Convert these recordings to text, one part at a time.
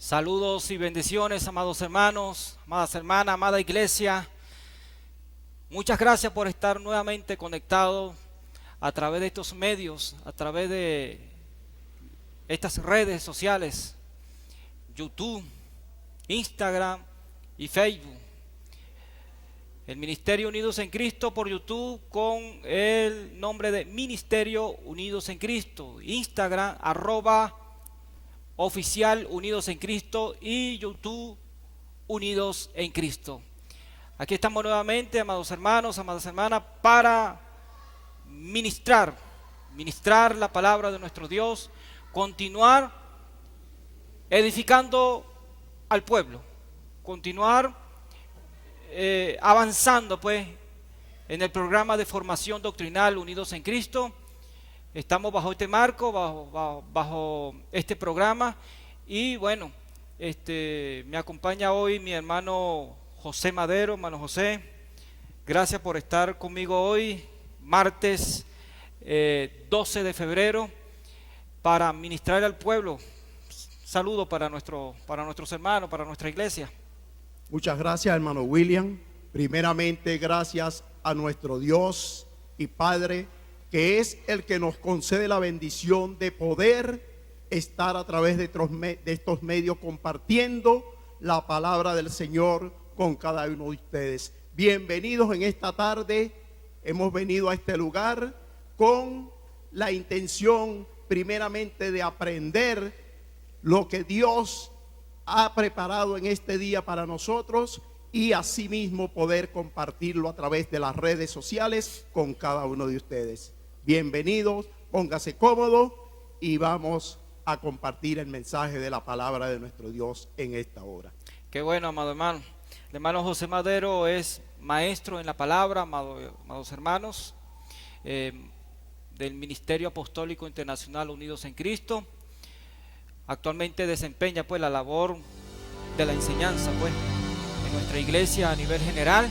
Saludos y bendiciones, amados hermanos, amadas hermanas, amada iglesia. Muchas gracias por estar nuevamente conectados a través de estos medios, a través de estas redes sociales, YouTube, Instagram y Facebook. El Ministerio Unidos en Cristo por YouTube con el nombre de Ministerio Unidos en Cristo. Instagram, @oficial Unidos en Cristo y YouTube Unidos en Cristo. Aquí estamos nuevamente, amados hermanos, amadas hermanas, para ministrar la palabra de nuestro Dios, continuar edificando al pueblo, continuar avanzando pues en el programa de formación doctrinal Unidos en Cristo. Estamos bajo este marco, bajo este programa y bueno, me acompaña hoy mi hermano José Madero. Hermano José, gracias por estar conmigo hoy, martes 12 de febrero, para ministrar al pueblo. Saludo para nuestros hermanos, para nuestra iglesia. Muchas gracias, hermano William. Primeramente, gracias a nuestro Dios y Padre, que es el que nos concede la bendición de poder estar a través de estos medios compartiendo la palabra del Señor con cada uno de ustedes. Bienvenidos en esta tarde. Hemos venido a este lugar con la intención primeramente de aprender lo que Dios ha preparado en este día para nosotros y asimismo poder compartirlo a través de las redes sociales con cada uno de ustedes. Bienvenidos, póngase cómodo y vamos a compartir el mensaje de la palabra de nuestro Dios en esta hora. Qué bueno, amado hermano. El hermano José Madero es maestro en la palabra, amados hermanos, del Ministerio Apostólico Internacional Unidos en Cristo. Actualmente desempeña pues la labor de la enseñanza pues en nuestra iglesia a nivel general.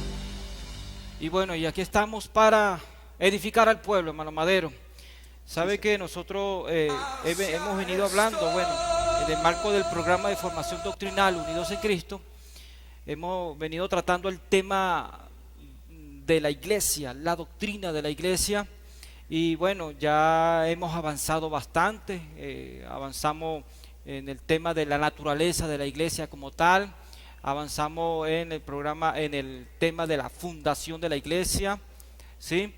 Y bueno, y aquí estamos para edificar al pueblo, hermano Madero. Sabe que nosotros hemos venido hablando, bueno, en el marco del programa de formación doctrinal Unidos en Cristo, hemos venido tratando el tema de la iglesia, la doctrina de la iglesia. Y bueno, ya hemos avanzado bastante, avanzamos en el tema de la naturaleza de la iglesia como tal, avanzamos en el programa, en el tema de la fundación de la iglesia, ¿sí?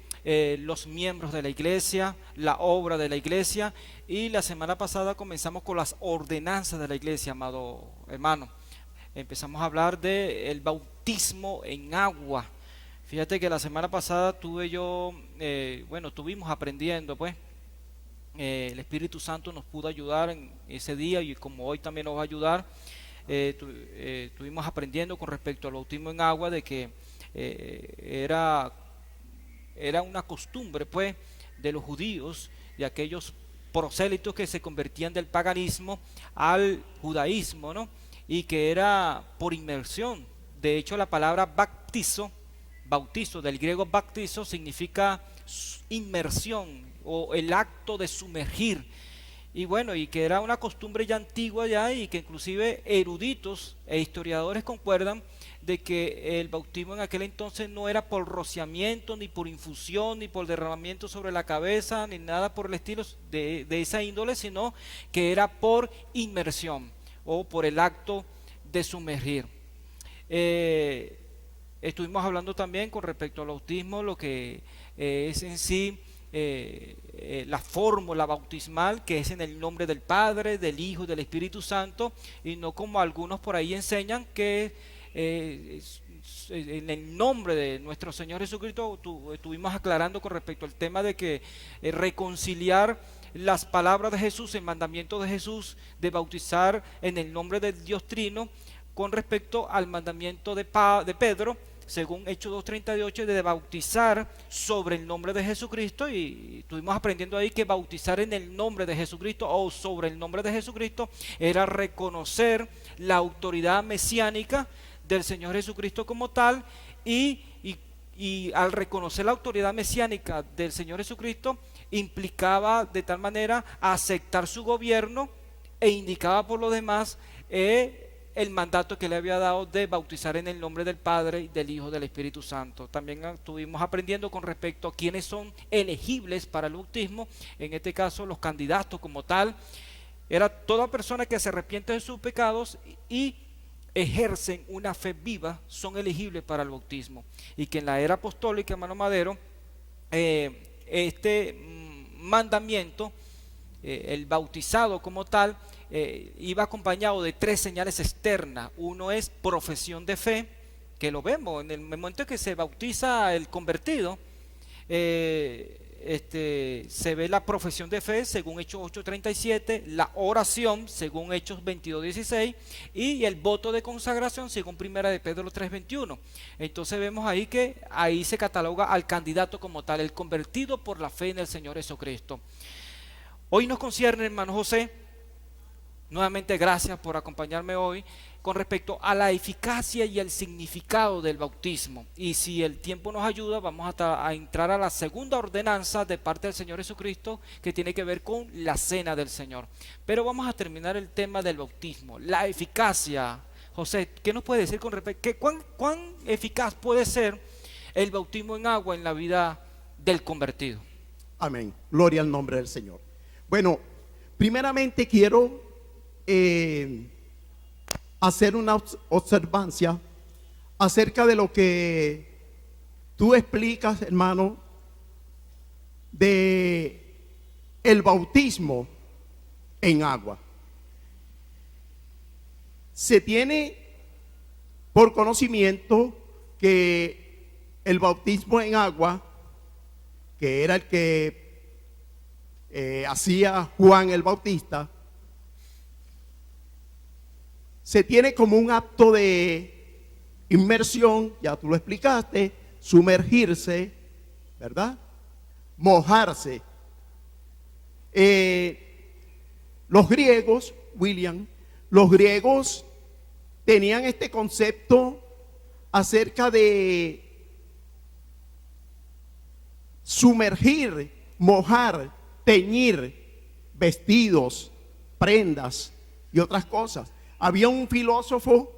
Los miembros de la iglesia, la obra de la iglesia, y la semana pasada comenzamos con las ordenanzas de la iglesia, amado hermano. Empezamos a hablar del bautismo en agua. Fíjate que la semana pasada estuvimos aprendiendo pues. El Espíritu Santo nos pudo ayudar en ese día y como hoy también nos va a ayudar. Estuvimos aprendiendo con respecto al bautismo en agua de que era una costumbre pues de los judíos, de aquellos prosélitos que se convertían del paganismo al judaísmo, ¿no? Y que era por inmersión. De hecho, la palabra bautizo del griego baptizo significa inmersión o el acto de sumergir. Y bueno, y que era una costumbre ya antigua ya, y que inclusive eruditos e historiadores concuerdan de que el bautismo en aquel entonces no era por rociamiento, ni por infusión, ni por derramamiento sobre la cabeza, ni nada por el estilo de esa índole, sino que era por inmersión o por el acto de sumergir. Estuvimos hablando también con respecto al bautismo, lo que es en sí la fórmula bautismal, que es en el nombre del Padre, del Hijo y del Espíritu Santo, y no como algunos por ahí enseñan que en el nombre de nuestro Señor Jesucristo. Estuvimos aclarando con respecto al tema de que reconciliar las palabras de Jesús, el mandamiento de Jesús de bautizar en el nombre del Dios Trino, con respecto al mandamiento de Pedro, según Hechos 2:38, de bautizar sobre el nombre de Jesucristo. Y estuvimos aprendiendo ahí que bautizar en el nombre de Jesucristo o sobre el nombre de Jesucristo era reconocer la autoridad mesiánica del Señor Jesucristo como tal, y al reconocer la autoridad mesiánica del Señor Jesucristo implicaba de tal manera aceptar su gobierno, e indicaba por lo demás el mandato que le había dado de bautizar en el nombre del Padre, y del Hijo y del Espíritu Santo. También estuvimos aprendiendo con respecto a quiénes son elegibles para el bautismo, en este caso los candidatos como tal. Era toda persona que se arrepiente de sus pecados y ejercen una fe viva, son elegibles para el bautismo. Y que en la era apostólica, hermano Madero, mandamiento, el bautizado como tal, iba acompañado de 3 señales externas. Uno es profesión de fe, que lo vemos en el momento en que se bautiza el convertido. Se ve la profesión de fe según Hechos 8:37, la oración según Hechos 22:16 y el voto de consagración según Primera de Pedro 3:21. Entonces vemos ahí que ahí se cataloga al candidato como tal, el convertido por la fe en el Señor Jesucristo. Hoy nos concierne, hermano José, nuevamente gracias por acompañarme hoy, con respecto a la eficacia y el significado del bautismo. Y si el tiempo nos ayuda, vamos a entrar a la segunda ordenanza de parte del Señor Jesucristo, que tiene que ver con la cena del Señor. Pero vamos a terminar el tema del bautismo, la eficacia. José, ¿qué nos puede decir con respecto a cuán eficaz puede ser el bautismo en agua en la vida del convertido? Amén. Gloria al nombre del Señor. Bueno, primeramente quiero hacer una observancia acerca de lo que tú explicas, hermano, de el bautismo en agua. Se tiene por conocimiento que el bautismo en agua, que era el que hacía Juan el Bautista, se tiene como un acto de inmersión, ya tú lo explicaste, sumergirse, ¿verdad? Mojarse. Los griegos, William, los griegos tenían este concepto acerca de sumergir, mojar, teñir vestidos, prendas y otras cosas. Había un filósofo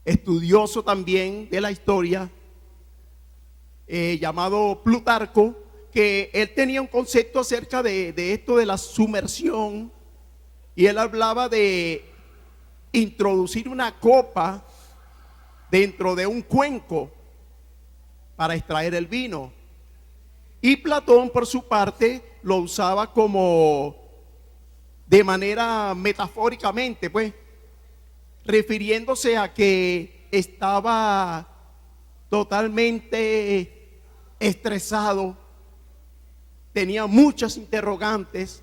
estudioso también de la historia llamado Plutarco, que él tenía un concepto acerca de esto de la sumersión, y él hablaba de introducir una copa dentro de un cuenco para extraer el vino. Y Platón, por su parte, lo usaba como de manera metafóricamente, pues, refiriéndose a que estaba totalmente estresado, tenía muchas interrogantes,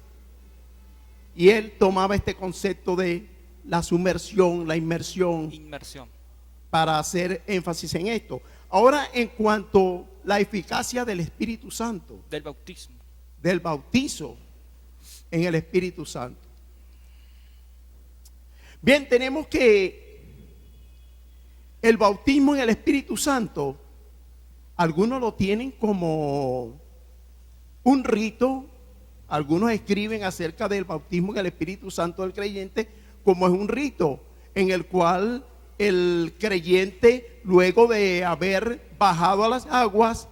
y él tomaba este concepto de la sumersión, la inmersión, para hacer énfasis en esto. Ahora, en cuanto a la eficacia del Espíritu Santo, del bautismo, del bautizo en el Espíritu Santo. Bien, tenemos que el bautismo en el Espíritu Santo, algunos lo tienen como un rito, algunos escriben acerca del bautismo en el Espíritu Santo del creyente como es un rito en el cual el creyente, luego de haber bajado a las aguas,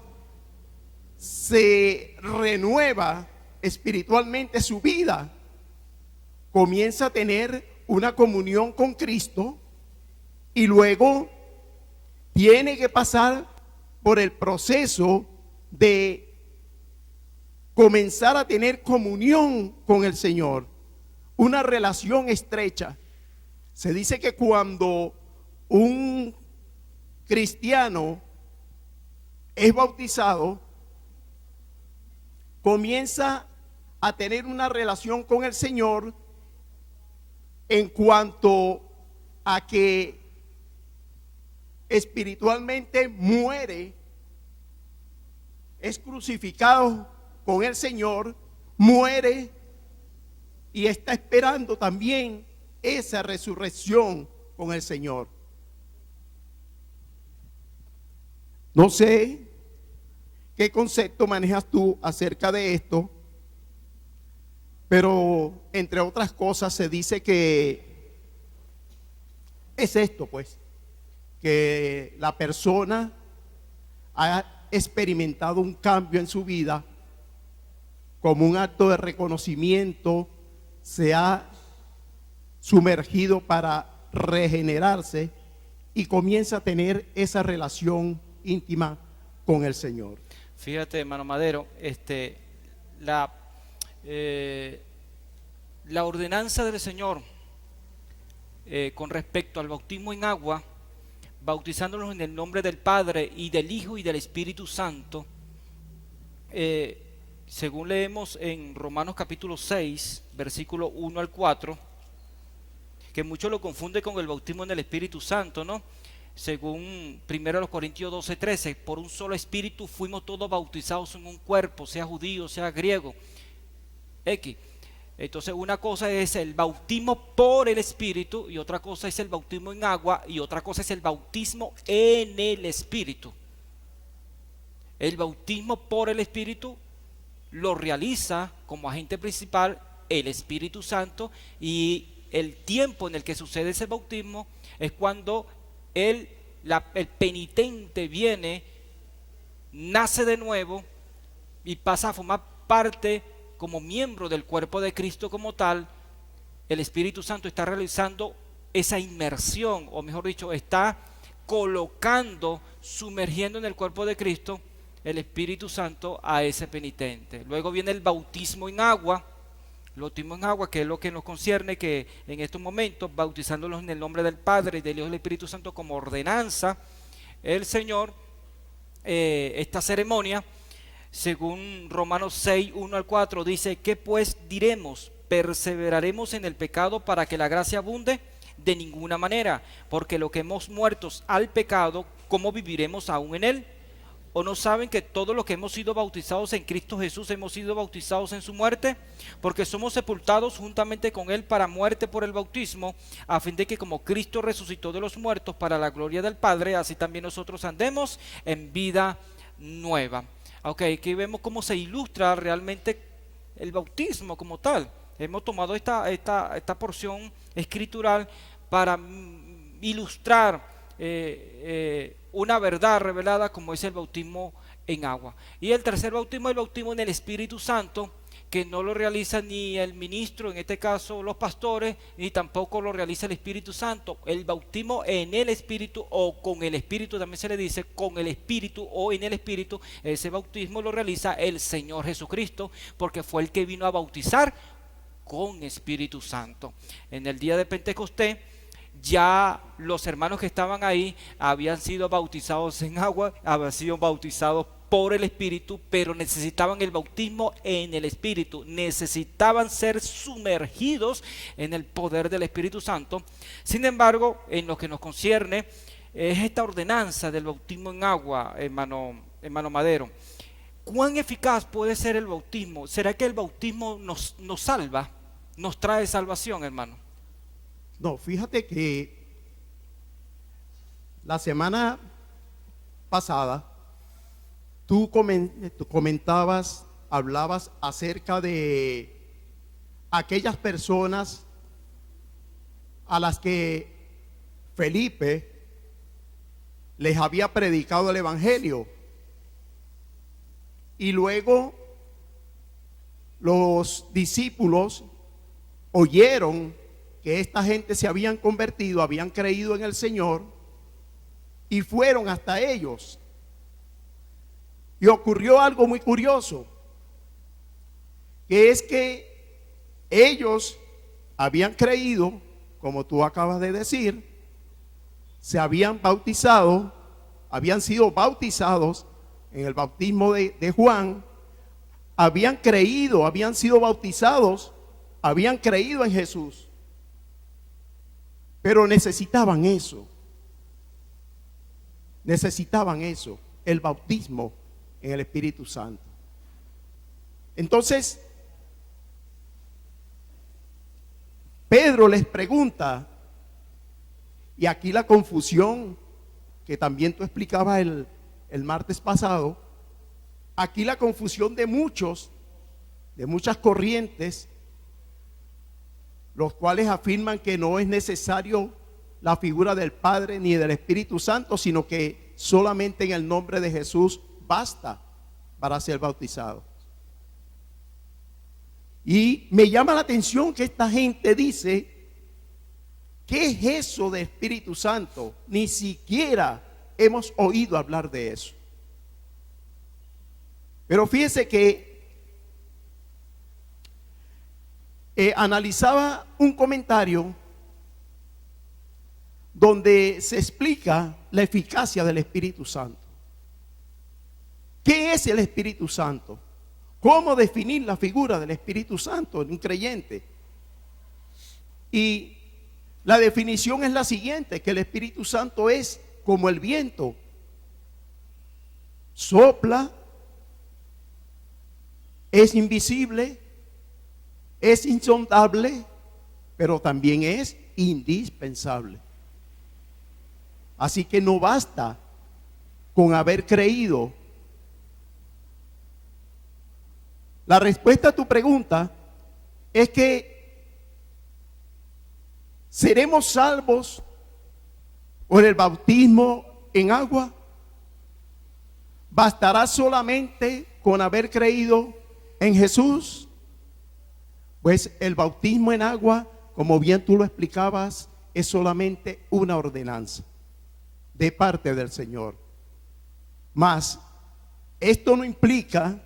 se renueva espiritualmente su vida, comienza a tener una comunión con Cristo y luego tiene que pasar por el proceso de comenzar a tener comunión con el Señor, una relación estrecha. Se dice que cuando un cristiano es bautizado, comienza a tener una relación con el Señor en cuanto a que espiritualmente muere, es crucificado con el Señor, muere y está esperando también esa resurrección con el Señor. No sé qué concepto manejas tú acerca de esto, Pero entre otras cosas se dice que es esto, pues, que la persona ha experimentado un cambio en su vida como un acto de reconocimiento, se ha sumergido para regenerarse y comienza a tener esa relación íntima con el Señor. Fíjate, hermano Madero, la ordenanza del Señor con respecto al bautismo en agua, bautizándolos en el nombre del Padre y del Hijo y del Espíritu Santo, según leemos en Romanos capítulo 6, versículo 1 al 4, que muchos lo confunden con el bautismo en el Espíritu Santo, ¿no? Según 1 Corintios 12, 13, por un solo Espíritu fuimos todos bautizados en un cuerpo, sea judío, sea griego, X. Entonces una cosa es el bautismo por el Espíritu y otra cosa es el bautismo en agua y otra cosa es el bautismo en el Espíritu. El bautismo por el Espíritu lo realiza como agente principal el Espíritu Santo, y el tiempo en el que sucede ese bautismo es cuando el penitente viene, nace de nuevo y pasa a formar parte como miembro del cuerpo de Cristo como tal. El Espíritu Santo está realizando esa inmersión, o mejor dicho, está colocando, sumergiendo en el cuerpo de Cristo el Espíritu Santo a ese penitente. Luego viene el bautismo en agua, que es lo que nos concierne, que en estos momentos, bautizándolos en el nombre del Padre, del Hijo y del Espíritu Santo como ordenanza, el Señor, esta ceremonia, según Romanos 6, 1 al 4, dice: ¿qué pues diremos? ¿Perseveraremos en el pecado para que la gracia abunde? De ninguna manera, porque lo que hemos muertos al pecado, ¿cómo viviremos aún en él? ¿O no saben que todos los que hemos sido bautizados en Cristo Jesús hemos sido bautizados en su muerte? Porque somos sepultados juntamente con él para muerte por el bautismo, a fin de que como Cristo resucitó de los muertos para la gloria del Padre, así también nosotros andemos en vida nueva. Ok, aquí vemos cómo se ilustra realmente el bautismo como tal. Hemos tomado esta porción escritural para ilustrar una verdad revelada como es el bautismo en agua. Y el tercer bautismo es el bautismo en el Espíritu Santo, que no lo realiza ni el ministro, en este caso los pastores, ni tampoco lo realiza el Espíritu Santo. El bautismo en el Espíritu, o con el Espíritu también se le dice, con el Espíritu o en el Espíritu, ese bautismo lo realiza el Señor Jesucristo, porque fue el que vino a bautizar con Espíritu Santo. En el día de Pentecostés, ya los hermanos que estaban ahí habían sido bautizados en agua, habían sido bautizados por el Espíritu, pero necesitaban el bautismo en el Espíritu, necesitaban ser sumergidos en el poder del Espíritu Santo. Sin embargo, en lo que nos concierne es esta ordenanza del bautismo en agua, hermano Madero. ¿Cuán eficaz puede ser el bautismo? ¿Será que el bautismo nos salva, nos trae salvación, hermano? No, fíjate que la semana pasada tú comentabas, hablabas acerca de aquellas personas a las que Felipe les había predicado el Evangelio, y luego los discípulos oyeron que esta gente se habían convertido, habían creído en el Señor y fueron hasta ellos. Y ocurrió algo muy curioso, que es que ellos habían creído, como tú acabas de decir, se habían bautizado, habían sido bautizados en el bautismo de Juan, habían creído, habían sido bautizados, habían creído en Jesús. Pero necesitaban eso, el bautismo en el Espíritu Santo. Entonces, Pedro les pregunta, y aquí la confusión que también tú explicabas el martes pasado, aquí la confusión de muchas corrientes los cuales afirman que no es necesario la figura del Padre ni del Espíritu Santo, sino que solamente en el nombre de Jesús basta para ser bautizado. Y me llama la atención que esta gente dice, ¿qué es eso de Espíritu Santo? Ni siquiera hemos oído hablar de eso. Pero fíjense que analizaba un comentario donde se explica la eficacia del Espíritu Santo. ¿Qué es el Espíritu Santo? ¿Cómo definir la figura del Espíritu Santo en un creyente? Y la definición es la siguiente, que el Espíritu Santo es como el viento. Sopla, es invisible, es insondable, pero también es indispensable. Así que no basta con haber creído. La respuesta a tu pregunta es que seremos salvos por el bautismo en agua. ¿Bastará solamente con haber creído en Jesús? Pues el bautismo en agua, como bien tú lo explicabas, es solamente una ordenanza de parte del Señor. Mas esto no implica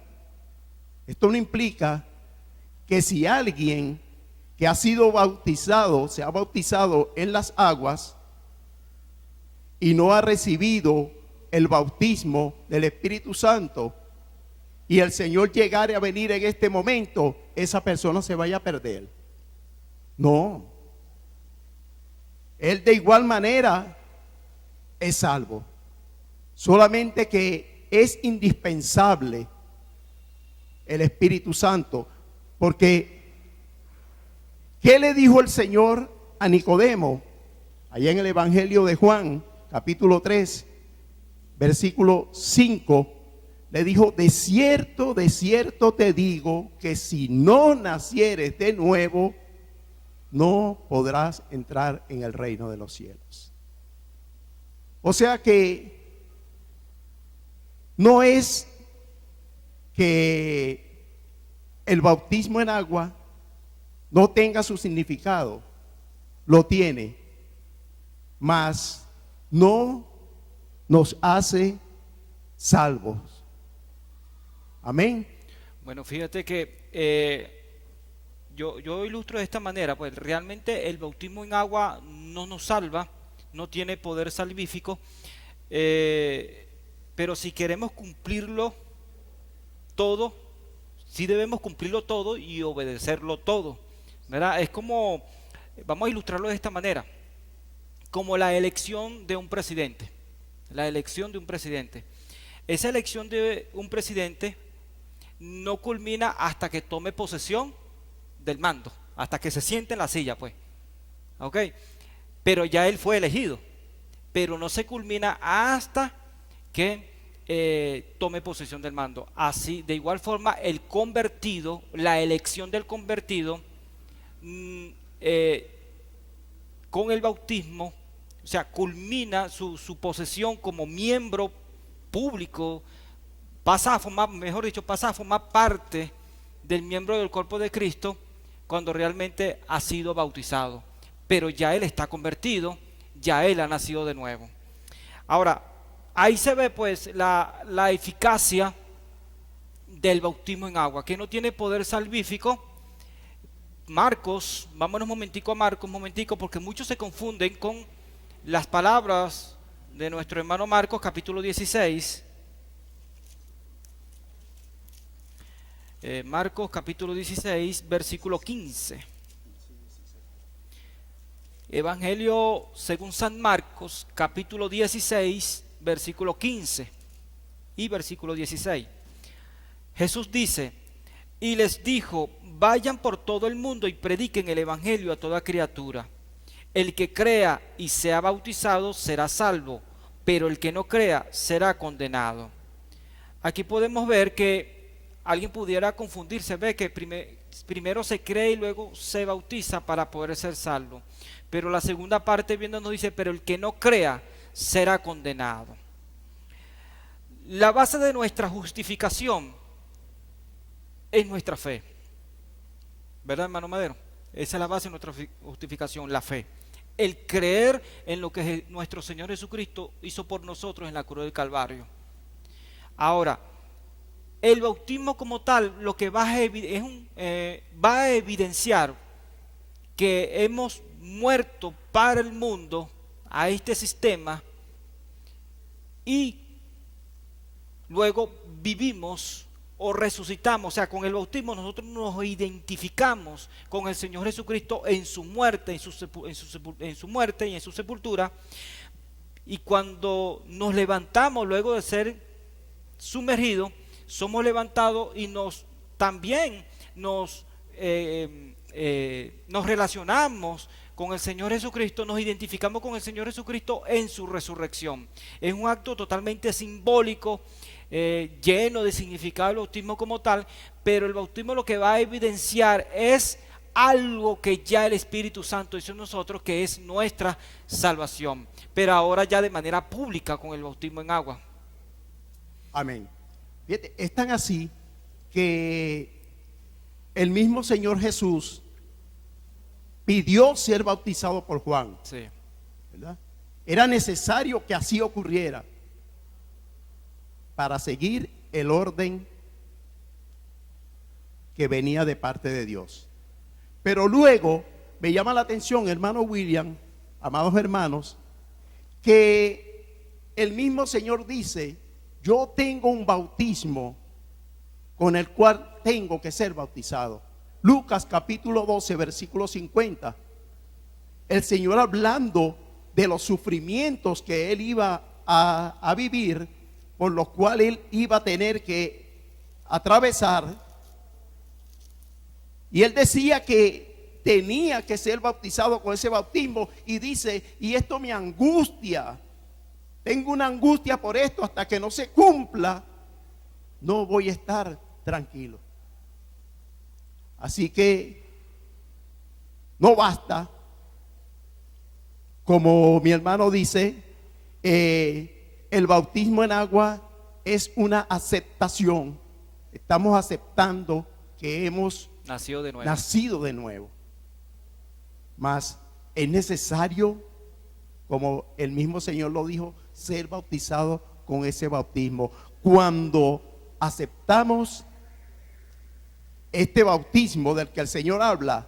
que si alguien que ha sido bautizado, se ha bautizado en las aguas y no ha recibido el bautismo del Espíritu Santo, y el Señor llegare a venir en este momento, esa persona se vaya a perder. No. Él de igual manera es salvo. Solamente que es indispensable el Espíritu Santo. Porque, ¿qué le dijo el Señor a Nicodemo? Allá en el Evangelio de Juan, capítulo 3, versículo 5. Le dijo, de cierto te digo que si no nacieres de nuevo, no podrás entrar en el reino de los cielos. O sea que no es que el bautismo en agua no tenga su significado, lo tiene, mas no nos hace salvos. Amén. Bueno, fíjate que yo ilustro de esta manera, pues realmente el bautismo en agua no nos salva, no tiene poder salvífico, pero si queremos cumplirlo todo, sí debemos cumplirlo todo y obedecerlo todo, ¿verdad? Es como, vamos a ilustrarlo de esta manera, como la elección de un presidente, la elección de un presidente. Esa elección de un presidente no culmina hasta que tome posesión del mando, hasta que se siente en la silla, pues. ¿Ok? Pero ya él fue elegido, pero no se culmina hasta que tome posesión del mando. Así, de igual forma, el convertido, la elección del convertido, con el bautismo, o sea, culmina su posesión como miembro público, pasa a formar parte del miembro del cuerpo de Cristo cuando realmente ha sido bautizado. Pero ya él está convertido, ya él ha nacido de nuevo. Ahora, ahí se ve pues la eficacia del bautismo en agua, que no tiene poder salvífico. Marcos, vámonos un momentico a Marcos, porque muchos se confunden con las palabras de nuestro hermano Marcos, capítulo 16. Marcos capítulo 16, versículo 15. Evangelio según San Marcos, capítulo 16, versículo 15 y versículo 16. Jesús dice, y les dijo, vayan por todo el mundo y prediquen el evangelio a toda criatura. El que crea y sea bautizado será salvo, pero el que no crea será condenado. Aquí podemos ver que alguien pudiera confundirse, ve que primero se cree y luego se bautiza para poder ser salvo. Pero la segunda parte viendo nos dice, pero el que no crea será condenado. La base de nuestra justificación es nuestra fe. ¿Verdad, hermano Madero? Esa es la base de nuestra justificación, la fe. El creer en lo que nuestro Señor Jesucristo hizo por nosotros en la cruz del Calvario. Ahora, el bautismo como tal lo que va a evidenciar que hemos muerto para el mundo, a este sistema, y luego vivimos o resucitamos. O sea, con el bautismo nosotros nos identificamos con el Señor Jesucristo en su muerte, en su muerte y en su sepultura. Y cuando nos levantamos luego de ser sumergidos, somos levantados y también nos relacionamos con el Señor Jesucristo, nos identificamos con el Señor Jesucristo en su resurrección. Es un acto totalmente simbólico, lleno de significado el bautismo como tal, pero el bautismo lo que va a evidenciar es algo que ya el Espíritu Santo hizo en nosotros, que es nuestra salvación, pero ahora ya de manera pública con el bautismo en agua. Amén. Fíjate, es tan así que el mismo Señor Jesús pidió ser bautizado por Juan. Sí. ¿Verdad? Era necesario que así ocurriera para seguir el orden que venía de parte de Dios. Pero luego me llama la atención, hermano William, amados hermanos, que el mismo Señor dice: yo tengo un bautismo con el cual tengo que ser bautizado. Lucas capítulo 12, versículo 50. El Señor hablando de los sufrimientos que Él iba a vivir, por los cuales Él iba a tener que atravesar. Y Él decía que tenía que ser bautizado con ese bautismo. Y dice: y esto me angustia. Tengo una angustia por esto, hasta que no se cumpla, no voy a estar tranquilo. Así que no basta, como mi hermano dice, el bautismo en agua es una aceptación. Estamos aceptando que hemos nacido de nuevo. Mas es necesario, como el mismo Señor lo dijo, ser bautizado con ese bautismo. Cuando aceptamos este bautismo del que el Señor habla,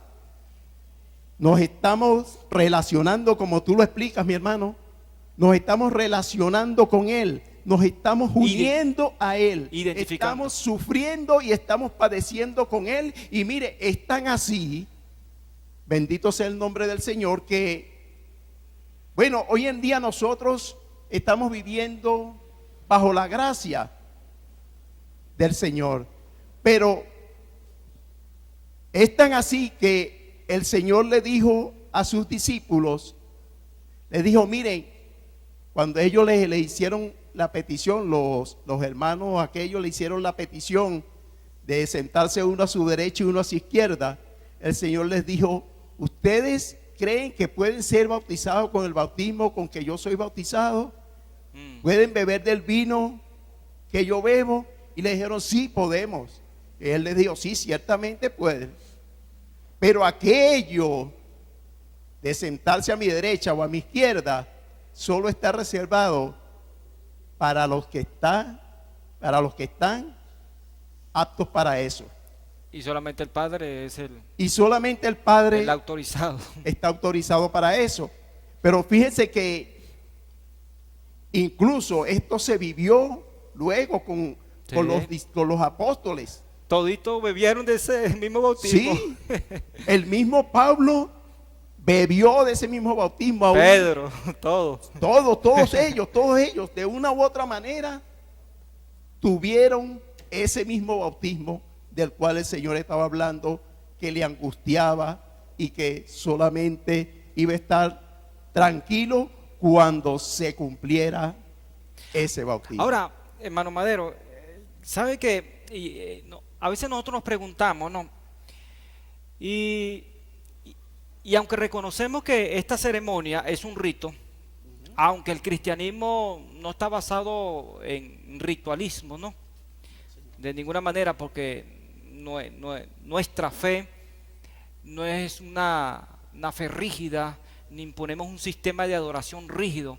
nos estamos relacionando, como tú lo explicas, mi hermano, nos estamos relacionando con Él, nos estamos uniendo a Él, estamos sufriendo y estamos padeciendo con Él. Y mire, es tan así, bendito sea el nombre del Señor, que bueno, hoy en día nosotros estamos viviendo bajo la gracia del Señor, pero es tan así que el Señor le dijo a sus discípulos, le dijo: miren, cuando ellos le hicieron la petición, los hermanos aquellos le hicieron la petición de sentarse uno a su derecha y uno a su izquierda, el Señor les dijo: ¿ustedes creen que pueden ser bautizados con el bautismo con que yo soy bautizado? ¿Pueden beber del vino que yo bebo? Y le dijeron: sí, podemos. Y Él les dijo: sí, ciertamente pueden. Pero aquello de sentarse a mi derecha o a mi izquierda solo está reservado para los que están aptos para eso. Y solamente el Padre es el autorizado. Está autorizado para eso. Pero fíjense que incluso esto se vivió luego con los apóstoles. Toditos bebieron de ese mismo bautismo. Sí, el mismo Pablo bebió de ese mismo bautismo. Pedro, todos ellos, de una u otra manera, tuvieron ese mismo bautismo del cual el Señor estaba hablando, que le angustiaba y que solamente iba a estar tranquilo cuando se cumpliera ese bautismo. Ahora, hermano Madero, ¿sabe que a veces nosotros nos preguntamos, ¿no? Y, y aunque reconocemos que esta ceremonia es un rito, aunque el cristianismo no está basado en ritualismo, ¿no? De ninguna manera, porque nuestra fe no es una fe rígida, ni imponemos un sistema de adoración rígido.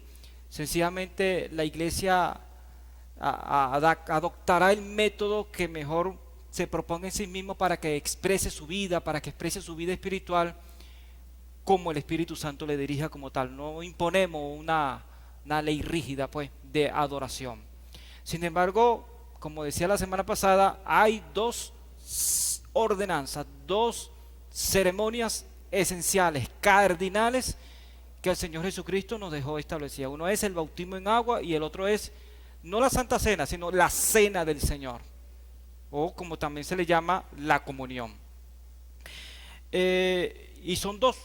Sencillamente la iglesia adoptará el método que mejor se proponga en sí mismo para que exprese su vida, para que exprese su vida espiritual, como el Espíritu Santo le dirija como tal. No imponemos una ley rígida, pues, de adoración. Sin embargo, como decía la semana pasada, hay dos ordenanzas, dos ceremonias esenciales, cardinales, que el Señor Jesucristo nos dejó establecidas. Uno es el bautismo en agua y el otro es, no la Santa Cena, sino la Cena del Señor, o como también se le llama, la comunión. Y son dos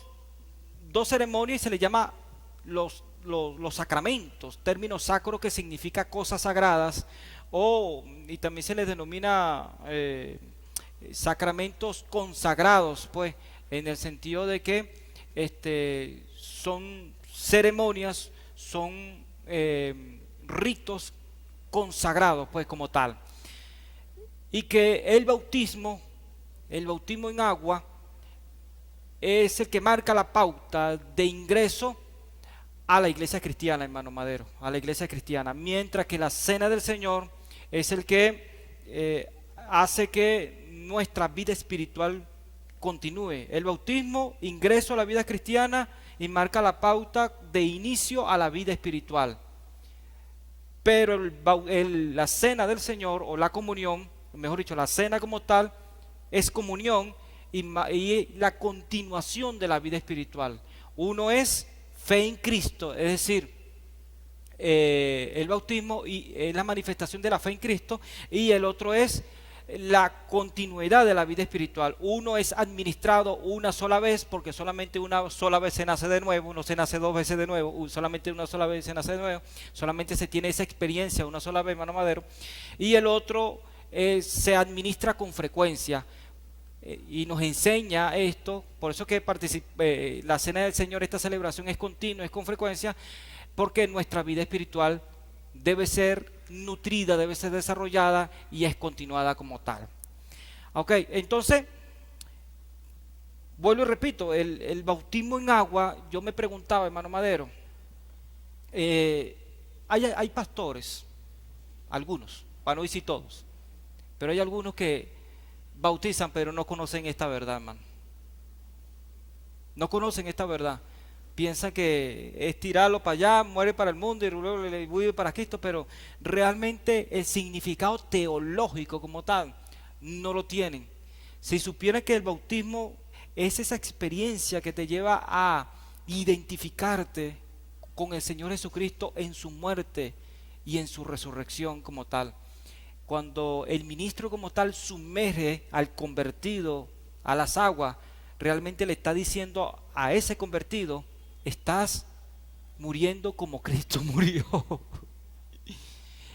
ceremonias y se le llama los sacramentos, término sacro que significa cosas sagradas, y también se les denomina sacramentos consagrados, pues, en el sentido de que son ceremonias, son ritos consagrados, pues, como tal. Y que el bautismo en agua, es el que marca la pauta de ingreso a la iglesia cristiana, hermano Madero, a la iglesia cristiana, mientras que la Cena del Señor es el que hace que nuestra vida espiritual continúe. El bautismo, ingreso a la vida cristiana, y marca la pauta de inicio a la vida espiritual. Pero la Cena del Señor, o la comunión, mejor dicho, la cena como tal, es comunión y la continuación de la vida espiritual. Uno es fe en Cristo, es decir, el bautismo es la manifestación de la fe en Cristo, y el otro es la continuidad de la vida espiritual. Uno es administrado una sola vez, porque solamente una sola vez se nace de nuevo, no se nace dos veces de nuevo, solamente una sola vez se nace de nuevo, solamente se tiene esa experiencia una sola vez, hermano Madero. Y el otro se administra con frecuencia, y nos enseña esto. Por eso que la Cena del Señor, esta celebración es continua, es con frecuencia, porque nuestra vida espiritual debe ser nutrida, debe ser desarrollada y es continuada como tal. Ok, entonces, vuelvo y repito, el bautismo en agua, yo me preguntaba, hermano Madero, hay pastores, algunos, para no decir todos, pero hay algunos que bautizan pero no conocen esta verdad, hermano. No conocen esta verdad. Piensan que es tirarlo para allá, muere para el mundo y vive para Cristo, pero realmente el significado teológico como tal no lo tienen. Si supieran que el bautismo es esa experiencia que te lleva a identificarte con el Señor Jesucristo en su muerte y en su resurrección como tal. Cuando el ministro como tal sumerge al convertido a las aguas, realmente le está diciendo a ese convertido: estás muriendo como Cristo murió.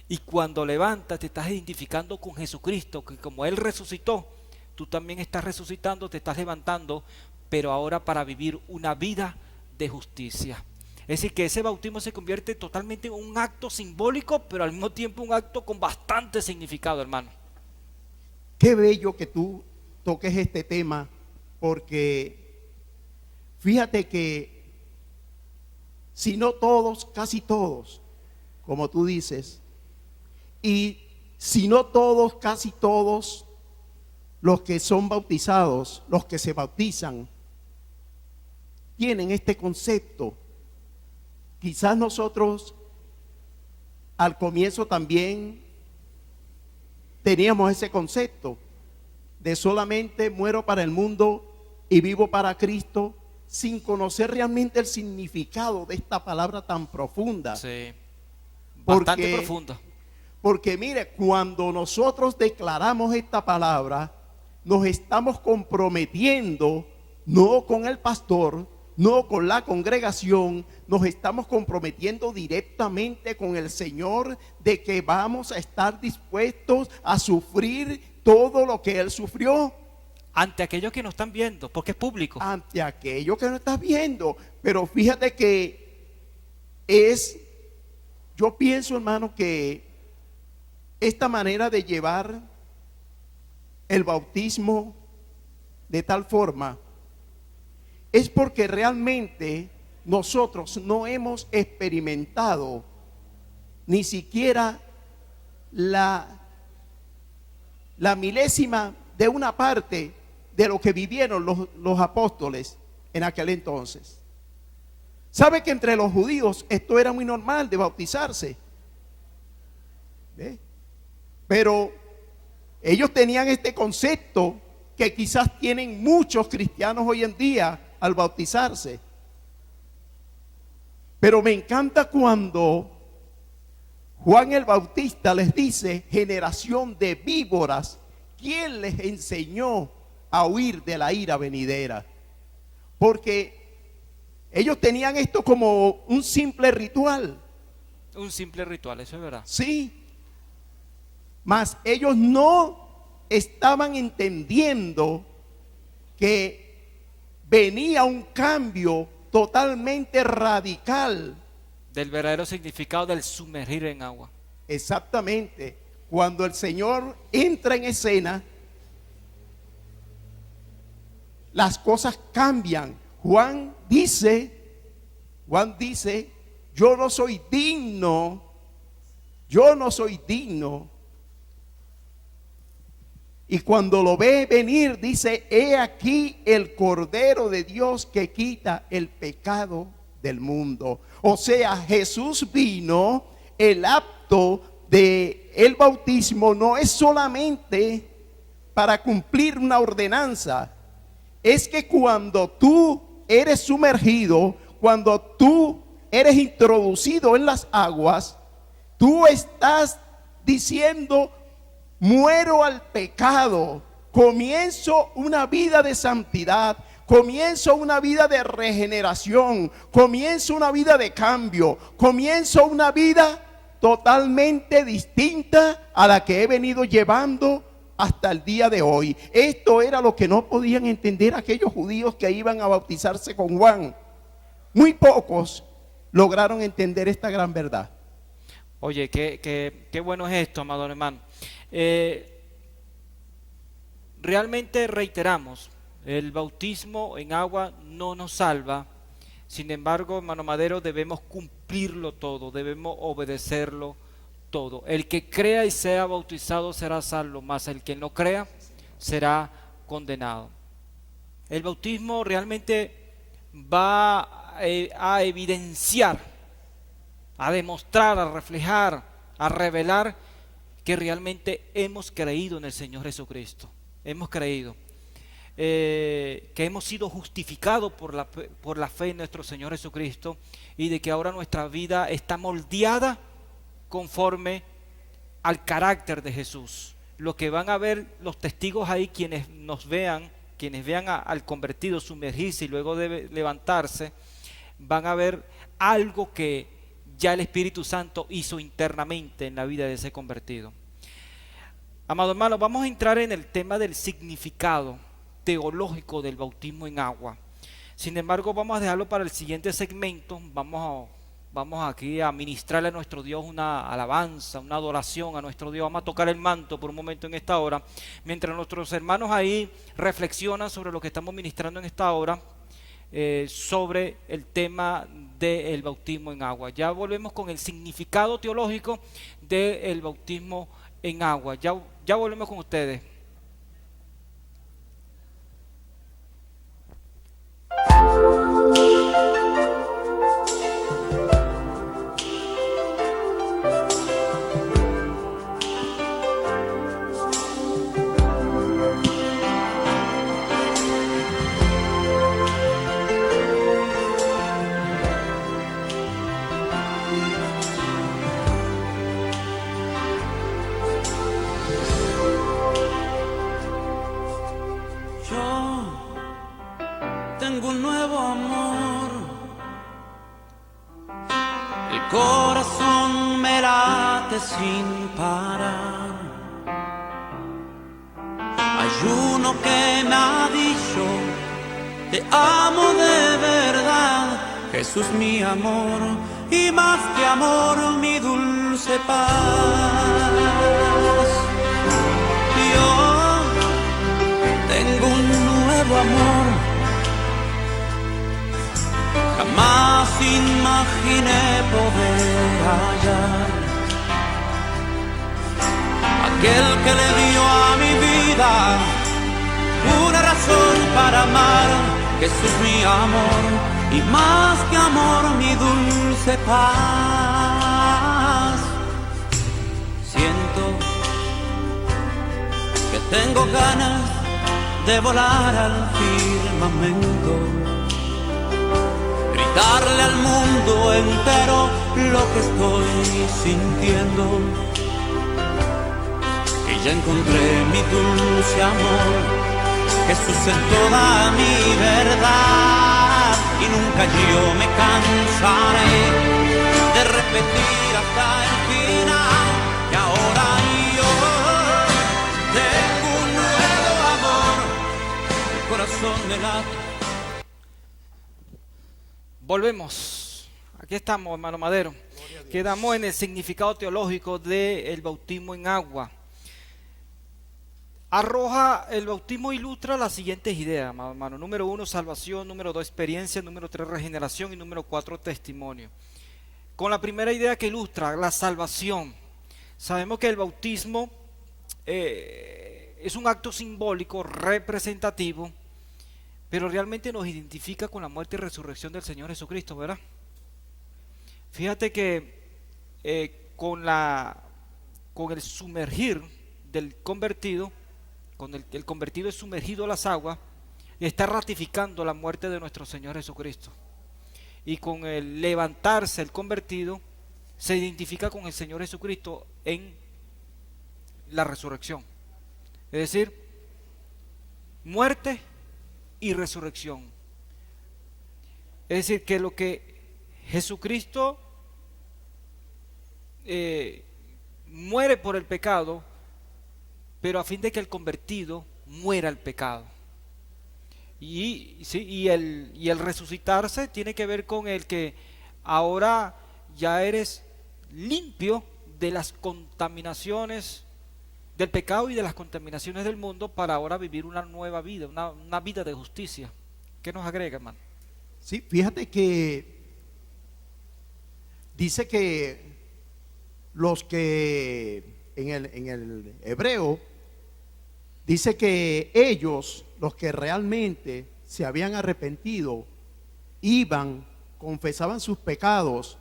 Y cuando levantas, te estás identificando con Jesucristo, que como Él resucitó, tú también estás resucitando, te estás levantando, pero ahora para vivir una vida de justicia. Es decir, que ese bautismo se convierte totalmente en un acto simbólico, pero al mismo tiempo un acto con bastante significado, hermano. Qué bello que tú toques este tema, porque fíjate que si no todos, casi todos, como tú dices, y si no todos, casi todos los que son bautizados, los que se bautizan, tienen este concepto. Quizás nosotros al comienzo también teníamos ese concepto de solamente muero para el mundo y vivo para Cristo, sin conocer realmente el significado de esta palabra tan profunda. Sí, bastante profunda. Porque mire, cuando nosotros declaramos esta palabra, nos estamos comprometiendo no con el pastor, no con la congregación, nos estamos comprometiendo directamente con el Señor de que vamos a estar dispuestos a sufrir todo lo que Él sufrió. ante aquellos que nos están viendo, porque es público. ante aquello que no estás viendo. Pero fíjate que yo pienso, hermano, que esta manera de llevar el bautismo de tal forma es porque realmente nosotros no hemos experimentado ni siquiera la milésima de una parte de lo que vivieron los apóstoles en aquel entonces. ¿Sabe que entre los judíos esto era muy normal de bautizarse? ¿Ve? Pero ellos tenían este concepto que quizás tienen muchos cristianos hoy en día al bautizarse. Pero me encanta cuando Juan el Bautista les dice: generación de víboras, ¿quién les enseñó a huir de la ira venidera? Porque ellos tenían esto como un simple ritual. Un simple ritual, eso es verdad. Sí, mas ellos no estaban entendiendo que venía un cambio totalmente radical. Del verdadero significado del sumergir en agua. Exactamente. Cuando el Señor entra en escena, las cosas cambian. Juan dice, yo no soy digno. Y cuando lo ve venir, dice: he aquí el Cordero de Dios que quita el pecado del mundo. O sea, Jesús vino. El acto de el bautismo no es solamente para cumplir una ordenanza. Es que cuando tú eres sumergido, cuando tú eres introducido en las aguas, tú estás diciendo: muero al pecado, comienzo una vida de santidad, comienzo una vida de regeneración, comienzo una vida de cambio, comienzo una vida totalmente distinta a la que he venido llevando hasta el día de hoy. Esto era lo que no podían entender aquellos judíos que iban a bautizarse con Juan. Muy pocos lograron entender esta gran verdad. Oye, qué bueno es esto, amado hermano. Realmente reiteramos, el bautismo en agua no nos salva. Sin embargo, hermano Madero, debemos cumplirlo todo, debemos obedecerlo todo. El que crea y sea bautizado será salvo, mas el que no crea será condenado. El bautismo realmente va a evidenciar, a demostrar, a reflejar, a revelar que realmente hemos creído en el Señor Jesucristo. Hemos creído que hemos sido justificados por la fe en nuestro Señor Jesucristo, y de que ahora nuestra vida está moldeada conforme al carácter de Jesús. Lo que van a ver los testigos ahí, quienes vean al convertido sumergirse y luego de levantarse, van a ver algo que ya el Espíritu Santo hizo internamente en la vida de ese convertido. Amado hermano, vamos a entrar en el tema del significado teológico del bautismo en agua. Sin embargo, vamos a dejarlo para el siguiente segmento. Vamos aquí a ministrarle a nuestro Dios una alabanza, una adoración a nuestro Dios. Vamos a tocar el manto por un momento en esta hora, mientras nuestros hermanos ahí reflexionan sobre lo que estamos ministrando en esta hora, sobre el tema del bautismo en agua. Ya volvemos con el significado teológico del bautismo en agua. Ya volvemos con ustedes. Tengo un nuevo amor, el corazón me late sin parar. Hay uno que me ha dicho, te amo de verdad, Jesús mi amor, y más que amor mi dulce paz. Yo tengo un nuevo amor, jamás imaginé poder hallar. Aquel que le dio a mi vida una razón para amar, Jesús mi amor, y más que amor mi dulce paz. Siento que tengo ganas de volar al firmamento, gritarle al mundo entero lo que estoy sintiendo. Y ya encontré mi dulce amor, Jesús en toda mi verdad, y nunca yo me cansaré de repetir hasta el final. Y ahora yo tengo un nuevo amor, el corazón me late. Volvemos. Aquí estamos, hermano Madero. Quedamos en el significado teológico del bautismo en agua. El bautismo ilustra las siguientes ideas, hermano. Número 1, salvación. Número 2, experiencia. Número 3, regeneración. Y número 4, testimonio. Con la primera idea que ilustra, la salvación. Sabemos que el bautismo es un acto simbólico, representativo, pero realmente nos identifica con la muerte y resurrección del Señor Jesucristo, ¿verdad? Fíjate que con el sumergir del convertido, con el convertido es sumergido a las aguas, está ratificando la muerte de nuestro Señor Jesucristo. Y con el levantarse el convertido, se identifica con el Señor Jesucristo en la resurrección. Es decir, muerte y resurrección. Es decir, que lo que Jesucristo muere por el pecado, pero a fin de que el convertido muera el pecado. Y el resucitarse tiene que ver con el que ahora ya eres limpio de las contaminaciones del pecado y de las contaminaciones del mundo, para ahora vivir una nueva vida, una vida de justicia. ¿Qué nos agrega, hermano? Sí, fíjate que dice que los que en el hebreo dice que ellos, los que realmente se habían arrepentido, iban, confesaban sus pecados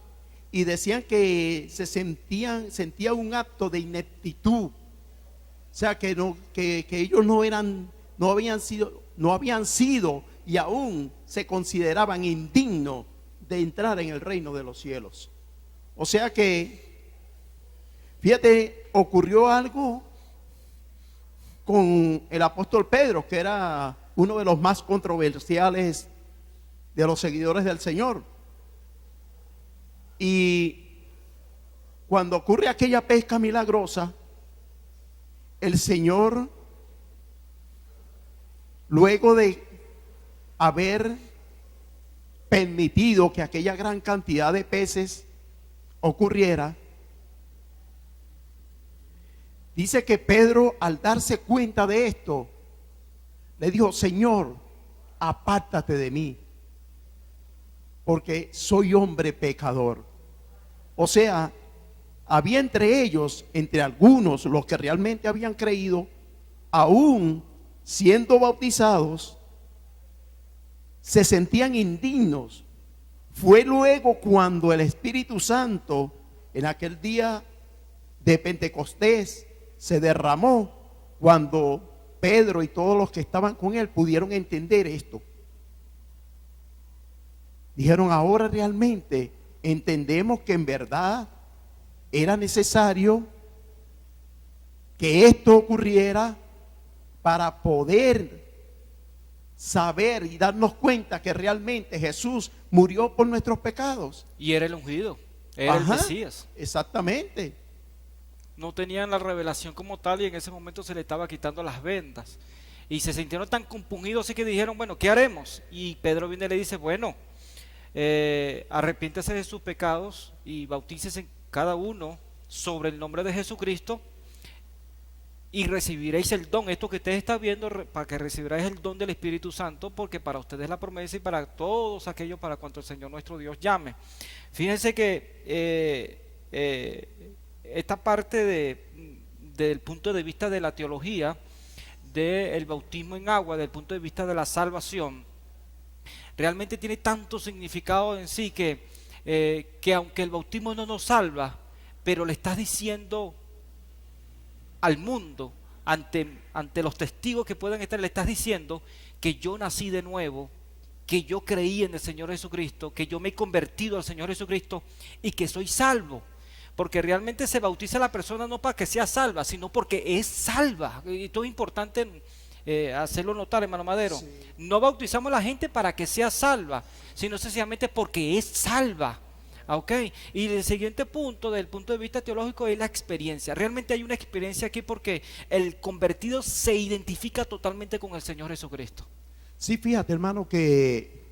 y decían que sentían un acto de ineptitud. O sea, que ellos no habían sido y aún se consideraban indignos de entrar en el reino de los cielos. O sea que, fíjate, ocurrió algo con el apóstol Pedro, que era uno de los más controversiales de los seguidores del Señor. Y cuando ocurre aquella pesca milagrosa, el Señor, luego de haber permitido que aquella gran cantidad de peces ocurriera, dice que Pedro, al darse cuenta de esto, le dijo: Señor, apártate de mí, porque soy hombre pecador. O sea, había entre ellos, entre algunos, los que realmente habían creído, aún siendo bautizados, se sentían indignos. Fue luego cuando el Espíritu Santo, en aquel día de Pentecostés, se derramó, cuando Pedro y todos los que estaban con él pudieron entender esto. Dijeron: ahora realmente entendemos que en verdad era necesario que esto ocurriera para poder saber y darnos cuenta que realmente Jesús murió por nuestros pecados. Y era el ungido, era el Mesías. Exactamente. No tenían la revelación como tal, y en ese momento se le estaba quitando las vendas. Y se sintieron tan compungidos así que dijeron, bueno, ¿qué haremos? Y Pedro viene y le dice, bueno, arrepiéntese de sus pecados y bautícese cada uno sobre el nombre de Jesucristo y recibiréis el don. Esto que ustedes están viendo, para que recibiráis el don del Espíritu Santo, porque para ustedes es la promesa y para todos aquellos para cuanto el Señor nuestro Dios llame. Fíjense que esta parte del punto de vista de la teología del bautismo en agua, del punto de vista de la salvación, realmente tiene tanto significado en sí que aunque el bautismo no nos salva, pero le estás diciendo al mundo, ante los testigos que puedan estar, le estás diciendo que yo nací de nuevo, que yo creí en el Señor Jesucristo, que yo me he convertido al Señor Jesucristo y que soy salvo. Porque realmente se bautiza a la persona no para que sea salva, sino porque es salva. Y esto es importante hacerlo notar, hermano Madero. Sí. No bautizamos a la gente para que sea salva, sino sencillamente porque es salva. ¿Ok? Y el siguiente punto, desde el punto de vista teológico, es la experiencia. Realmente hay una experiencia aquí porque el convertido se identifica totalmente con el Señor Jesucristo. Sí, fíjate, hermano, que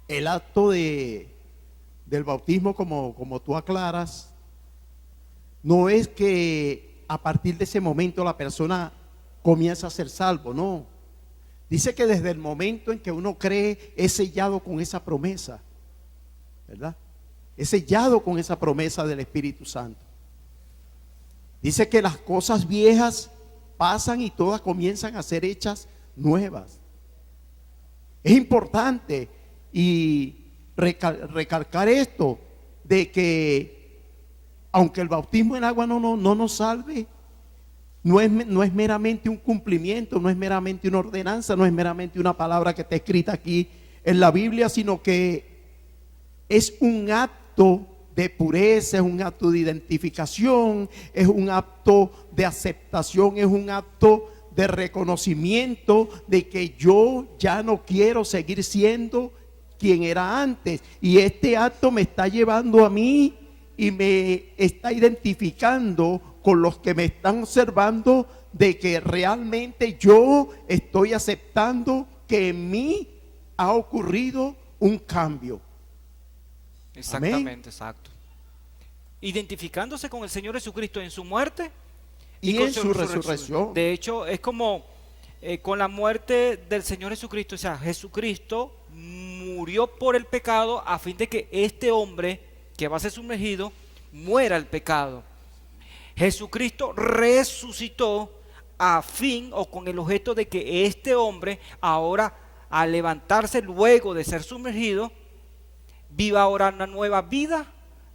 el acto del bautismo, como tú aclaras, no es que a partir de ese momento la persona comienza a ser salvo, no. Dice que desde el momento en que uno cree es sellado con esa promesa, ¿verdad? Es sellado con esa promesa del Espíritu Santo. Dice que las cosas viejas pasan y todas comienzan a ser hechas nuevas. Es importante y recalcar esto, de que aunque el bautismo en agua no nos salve, no es meramente un cumplimiento, no es meramente una ordenanza, no es meramente una palabra que está escrita aquí en la Biblia, sino que es un acto de pureza, es un acto de identificación, es un acto de aceptación, es un acto de reconocimiento de que yo ya no quiero seguir siendo quien era antes, y este acto me está llevando a mí y me está identificando con los que me están observando de que realmente yo estoy aceptando que en mí ha ocurrido un cambio. Exactamente. Amén. Exacto. Identificándose con el Señor Jesucristo en su muerte y con en su resurrección. De hecho, es como con la muerte del Señor Jesucristo. O sea, Jesucristo murió por el pecado a fin de que este hombre que va a ser sumergido muera el pecado. Jesucristo resucitó a fin o con el objeto de que este hombre ahora, al levantarse luego de ser sumergido, viva ahora una nueva vida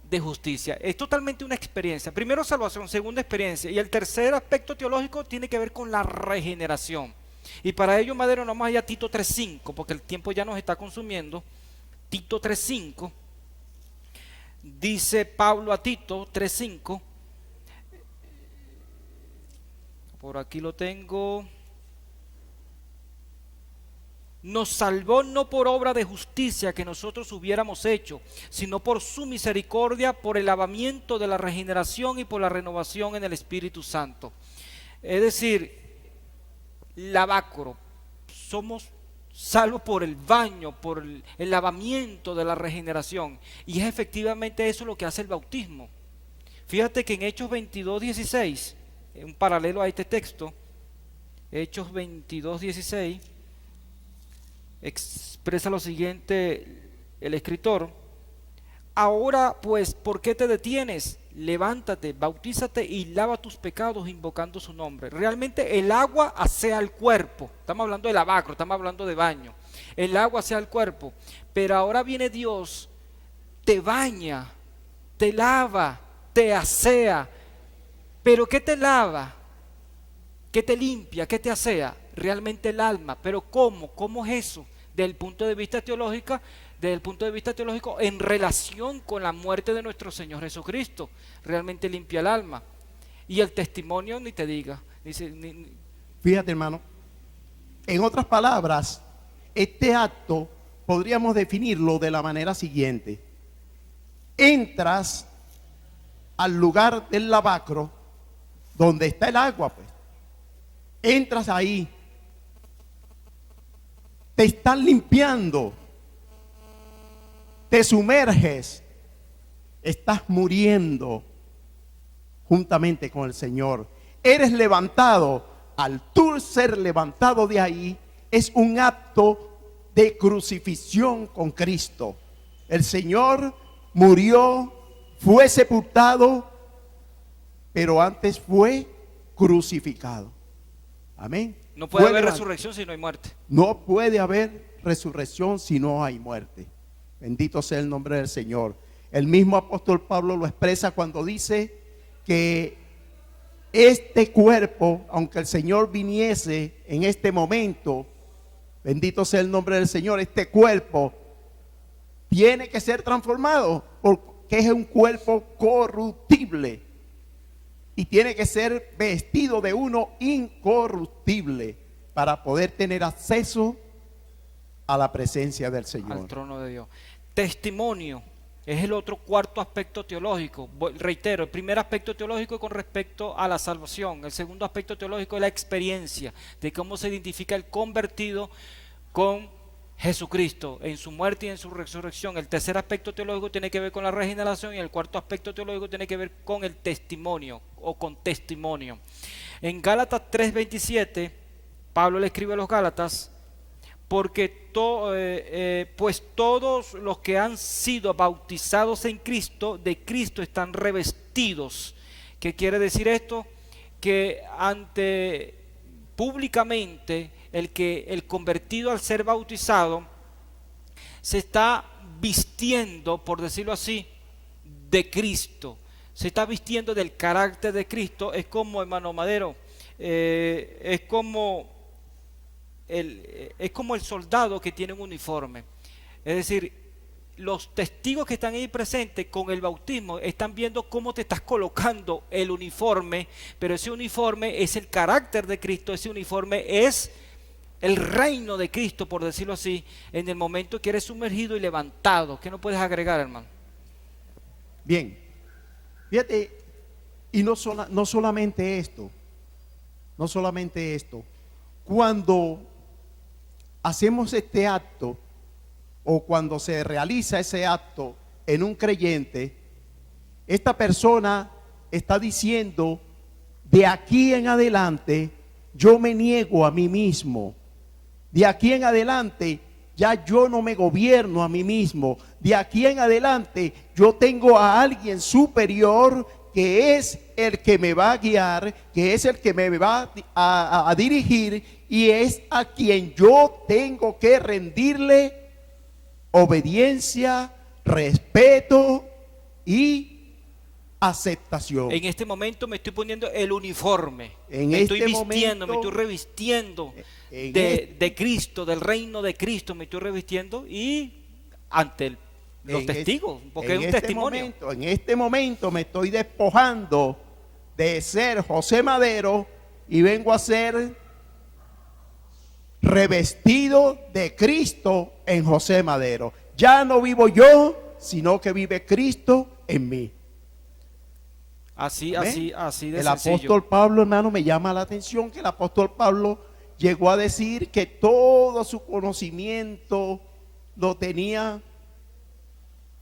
de justicia. Es totalmente una experiencia. Primero, salvación. Segunda, experiencia. Y el tercer aspecto teológico tiene que ver con la regeneración. Y para ello, Madero, no vamos a ir a Tito 3.5, porque el tiempo ya nos está consumiendo. Tito 3.5, dice Pablo a Tito 3.5, por aquí lo tengo: nos salvó no por obra de justicia que nosotros hubiéramos hecho, sino por su misericordia, por el lavamiento de la regeneración y por la renovación en el Espíritu Santo. Es decir, lavacro, somos salvos por el baño, por el lavamiento de la regeneración, y es efectivamente eso lo que hace el bautismo. Fíjate que en Hechos 22:16, un paralelo a este texto, Hechos 22:16, expresa lo siguiente el escritor: ahora pues, ¿por qué te detienes? Levántate, bautízate y lava tus pecados invocando su nombre. Realmente el agua asea el cuerpo. Estamos hablando de lavacro, estamos hablando de baño. El agua asea el cuerpo. Pero ahora viene Dios, te baña, te lava, te asea. ¿Pero qué te lava? ¿Qué te limpia? ¿Qué te asea? Realmente el alma. ¿Pero cómo? ¿Cómo es eso? Desde el punto de vista teológico, en relación con la muerte de nuestro Señor Jesucristo, realmente limpia el alma. Y el testimonio, ni te diga. Fíjate, hermano, en otras palabras, este acto podríamos definirlo de la manera siguiente: entras al lugar del lavacro donde está el agua, pues, entras ahí, te están limpiando, te sumerges, estás muriendo juntamente con el Señor. Eres levantado. Al tú ser levantado de ahí, es un acto de crucifixión con Cristo. El Señor murió, fue sepultado, pero antes fue crucificado. Amén. No puede Fue haber levantado. resurrección si no hay muerte. No puede haber resurrección si no hay muerte. Bendito sea el nombre del Señor. El mismo apóstol Pablo lo expresa cuando dice que este cuerpo, aunque el Señor viniese en este momento, bendito sea el nombre del Señor, este cuerpo tiene que ser transformado porque es un cuerpo corruptible y tiene que ser vestido de uno incorruptible para poder tener acceso a la presencia del Señor. Al trono de Dios. Testimonio es el otro cuarto aspecto teológico. Reitero, el primer aspecto teológico es con respecto a la salvación. El segundo aspecto teológico es la experiencia de cómo se identifica el convertido con Jesucristo en su muerte y en su resurrección. El tercer aspecto teológico tiene que ver con la regeneración y el cuarto aspecto teológico tiene que ver con el testimonio o con testimonio. En Gálatas 3:27, Pablo le escribe a los Gálatas: porque pues todos los que han sido bautizados en Cristo, de Cristo están revestidos. ¿Qué quiere decir esto? Que públicamente el convertido, al ser bautizado, se está vistiendo, por decirlo así, de Cristo. Se está vistiendo del carácter de Cristo. Es como, hermano Madero, es como el soldado que tiene un uniforme. Es decir, los testigos que están ahí presentes con el bautismo están viendo cómo te estás colocando el uniforme, pero ese uniforme es el carácter de Cristo, ese uniforme es el reino de Cristo, por decirlo así, en el momento que eres sumergido y levantado. ¿Qué no puedes agregar, hermano? Bien, fíjate, y no solamente esto, cuando hacemos este acto o cuando se realiza ese acto en un creyente, esta persona está diciendo: de aquí en adelante yo me niego a mí mismo, de aquí en adelante ya yo no me gobierno a mí mismo, de aquí en adelante yo tengo a alguien superior que es el que me va a guiar, que es el que me va a dirigir, y es a quien yo tengo que rendirle obediencia, respeto y aceptación. En este momento me estoy poniendo el uniforme, Me estoy revistiendo de Cristo, del reino de Cristo, me estoy revistiendo y ante los testigos, porque es un testimonio. En este momento me estoy despojando de ser José Madero y vengo a ser revestido de Cristo en José Madero. Ya no vivo yo, sino que vive Cristo en mí. Así ¿Amén? así de El sencillo. apóstol Pablo, hermano, me llama la atención que el apóstol Pablo llegó a decir que todo su conocimiento lo tenía,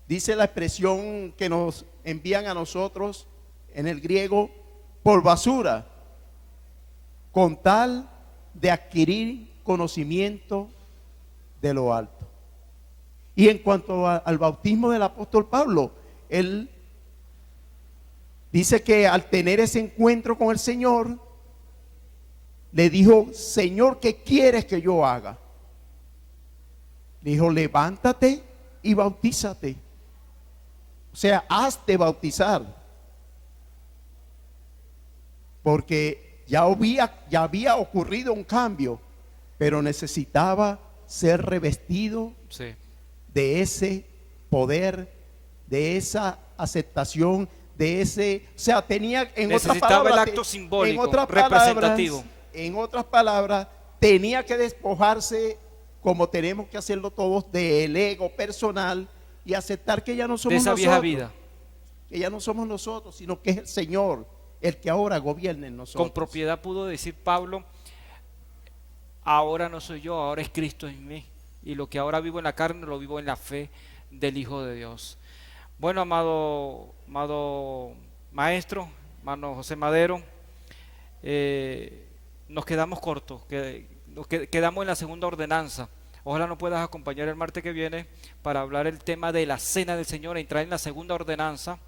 dice la expresión que nos envían a nosotros en el griego, por basura, con tal de adquirir conocimiento de lo alto. Y en cuanto al bautismo del apóstol Pablo, él dice que al tener ese encuentro con el Señor, le dijo: Señor, ¿qué quieres que yo haga? Le dijo: levántate y bautízate. O sea, hazte bautizar. Porque ya había ocurrido un cambio, pero necesitaba ser revestido de ese poder, de esa aceptación, de ese, o sea, tenía, en otras palabras, el acto simbólico, representativo. En otras palabras, tenía que despojarse, como tenemos que hacerlo todos, del ego personal y aceptar que ya no somos esa nosotros, vieja vida, que ya no somos nosotros, sino que es el Señor el que ahora gobierna en nosotros. con propiedad pudo decir Pablo: ahora no soy yo, ahora es Cristo en mí. Y lo que ahora vivo en la carne lo vivo en la fe del Hijo de Dios. Bueno, amado maestro, hermano José Madero, nos quedamos cortos, quedamos en la segunda ordenanza. Ojalá nos puedas acompañar el martes que viene para hablar el tema de la cena del Señor, entrar en la segunda ordenanza,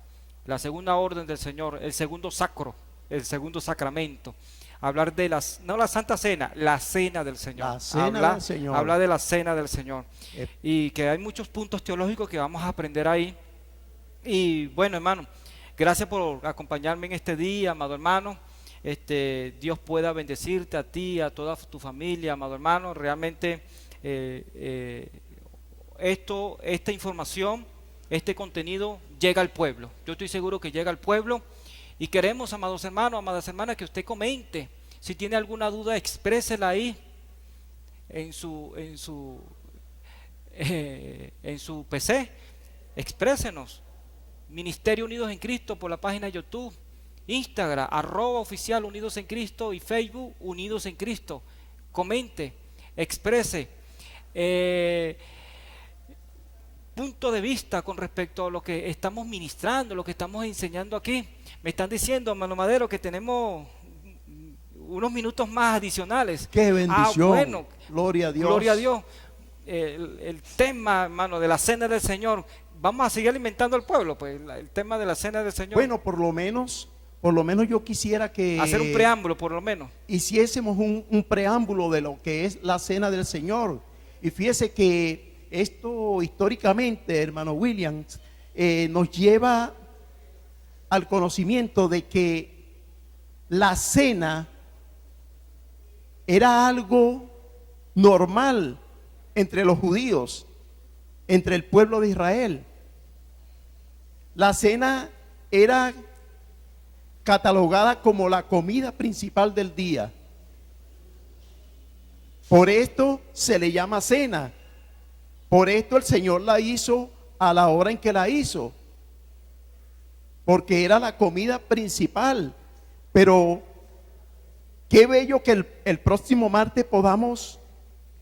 la segunda orden del Señor, el segundo sacro, el segundo sacramento. Hablar de no la Santa Cena, la cena del Señor. La cena del Señor. Hablar de la cena del Señor. Y que hay muchos puntos teológicos que vamos a aprender ahí. Y bueno, hermano, gracias por acompañarme en este día, amado hermano. Dios pueda bendecirte a ti, a toda tu familia, amado hermano. Realmente esta información, este contenido llega al pueblo. Yo estoy seguro que llega al pueblo y queremos, amados hermanos, amadas hermanas, que usted comente. Si tiene alguna duda, exprésela ahí en su PC. Exprésenos. Ministerio Unidos en Cristo por la página de YouTube, Instagram, @oficial Unidos en Cristo y Facebook Unidos en Cristo. Comente, exprese punto de vista con respecto a lo que estamos ministrando, lo que estamos enseñando aquí. Me están diciendo, hermano Madero, que tenemos unos minutos más adicionales. ¡Qué bendición! Bueno, gloria a Dios. Gloria a Dios. El tema, hermano, de la cena del Señor. Vamos a seguir alimentando al pueblo, pues, el tema de la cena del Señor. Bueno, por lo menos yo quisiera que hacer un preámbulo, por lo menos. Hiciésemos un preámbulo de lo que es la cena del Señor. Y fíjese que esto históricamente, hermano Williams, nos lleva al conocimiento de que la cena era algo normal entre los judíos, entre el pueblo de Israel. La cena era catalogada como la comida principal del día. Por esto se le llama cena. Por esto el Señor la hizo a la hora en que la hizo, porque era la comida principal. Pero qué bello que el próximo martes podamos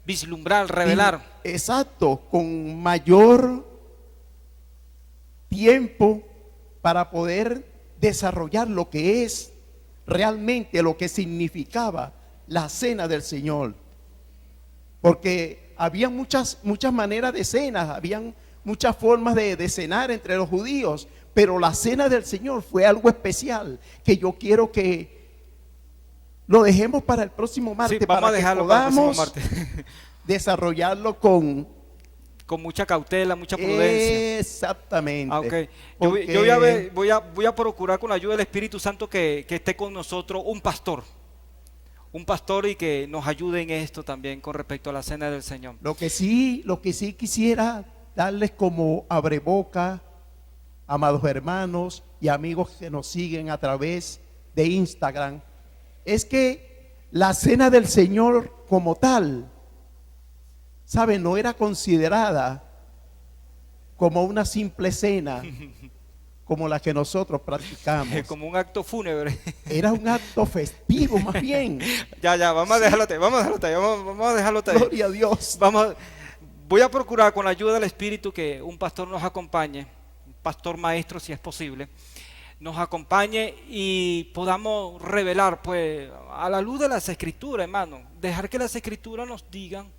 vislumbrar, revelar. Exacto, con mayor tiempo para poder desarrollar lo que es realmente, lo que significaba la cena del Señor. Porque había muchas maneras de cenas, habían muchas formas de cenar entre los judíos, pero la cena del Señor fue algo especial que yo quiero que lo dejemos para el próximo martes, sí, vamos para a dejarlo que podamos para el próximo martes. Desarrollarlo con mucha cautela, mucha prudencia. Exactamente. Okay. Porque Yo voy a procurar con la ayuda del Espíritu Santo que esté con nosotros un pastor y que nos ayude en esto también con respecto a la cena del Señor. Lo que sí quisiera darles como abreboca, amados hermanos y amigos que nos siguen a través de Instagram, es que la cena del Señor como tal, ¿sabe? No era considerada como una simple cena como la que nosotros practicamos. Como un acto fúnebre. Era un acto festivo más bien. Ya, vamos a dejarlo ahí, vamos a dejarlo ahí. Gloria a Dios. Voy a procurar con la ayuda del Espíritu que un pastor nos acompañe, un pastor maestro si es posible, nos acompañe y podamos revelar, pues, a la luz de las Escrituras, hermano, dejar que las Escrituras nos digan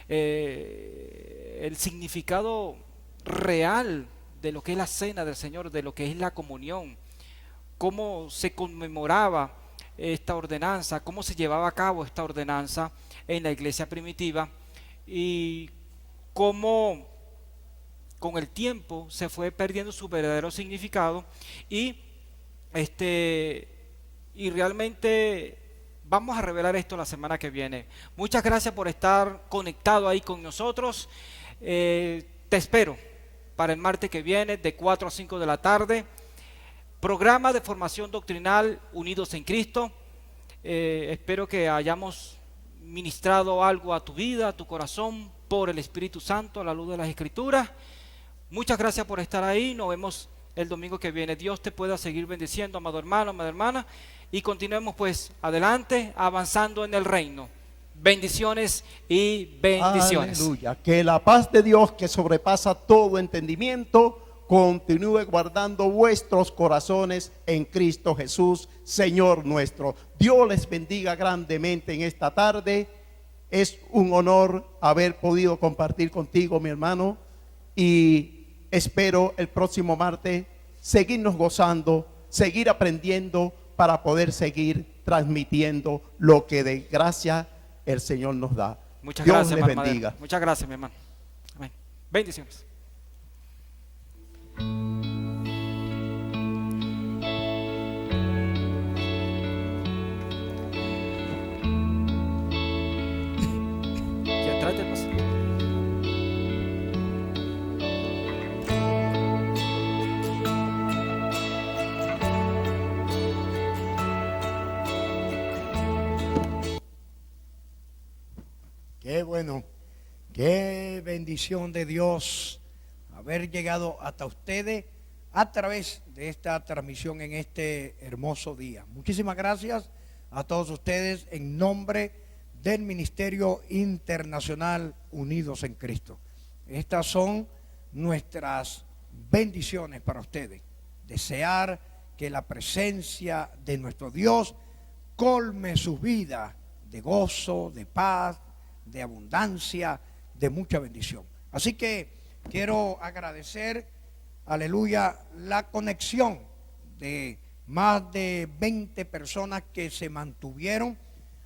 el significado real de lo que es la cena del Señor, de lo que es la comunión, cómo se conmemoraba esta ordenanza, cómo se llevaba a cabo esta ordenanza en la iglesia primitiva y cómo con el tiempo se fue perdiendo su verdadero significado y realmente vamos a revelar esto la semana que viene. Muchas gracias por estar conectado ahí con nosotros. Te espero para el martes que viene de 4 a 5 de la tarde. Programa de formación doctrinal Unidos en Cristo. Espero que hayamos ministrado algo a tu vida, a tu corazón, por el Espíritu Santo, a la luz de las Escrituras. Muchas gracias por estar ahí. Nos vemos el domingo que viene. Dios te pueda seguir bendiciendo, amado hermano, amada hermana. Y continuemos pues adelante, avanzando en el reino. bendiciones y bendiciones. Aleluya. Que la paz de Dios, que sobrepasa todo entendimiento, continúe guardando vuestros corazones en Cristo Jesús, Señor nuestro. Dios les bendiga grandemente en esta tarde. Es un honor haber podido compartir contigo, mi hermano, y espero el próximo martes seguirnos gozando, seguir aprendiendo para poder seguir transmitiendo lo que de gracia el Señor nos da. Muchas Dios gracias, les hermano bendiga. Madero. Muchas gracias, mi hermano. Amén. Bendiciones. Ya, tráete, pues. Qué bueno, qué bendición de Dios haber llegado hasta ustedes a través de esta transmisión en este hermoso día. Muchísimas gracias a todos ustedes en nombre del Ministerio Internacional Unidos en Cristo. Estas son nuestras bendiciones para ustedes. Desear que la presencia de nuestro Dios colme sus vidas de gozo, de paz, de abundancia, de mucha bendición. Así que quiero agradecer, aleluya, la conexión de más de 20 personas que se mantuvieron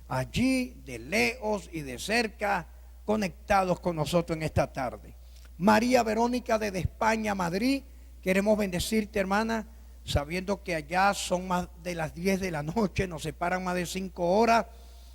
allí de lejos y de cerca conectados con nosotros en esta tarde. María Verónica desde España, Madrid, queremos bendecirte, hermana, sabiendo que allá son más de las 10 de la noche, nos separan más de 5 horas.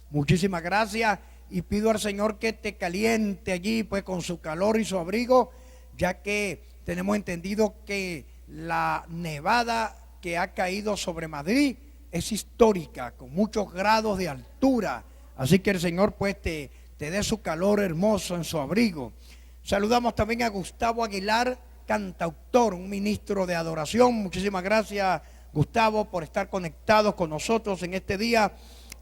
Muchísimas gracias y pido al Señor que te caliente allí pues con su calor y su abrigo, ya que tenemos entendido que la nevada que ha caído sobre Madrid es histórica, con muchos grados de altura. Así que el Señor pues te dé su calor hermoso en su abrigo. Saludamos también a Gustavo Aguilar, cantautor, un ministro de adoración. Muchísimas gracias, Gustavo, por estar conectados con nosotros en este día.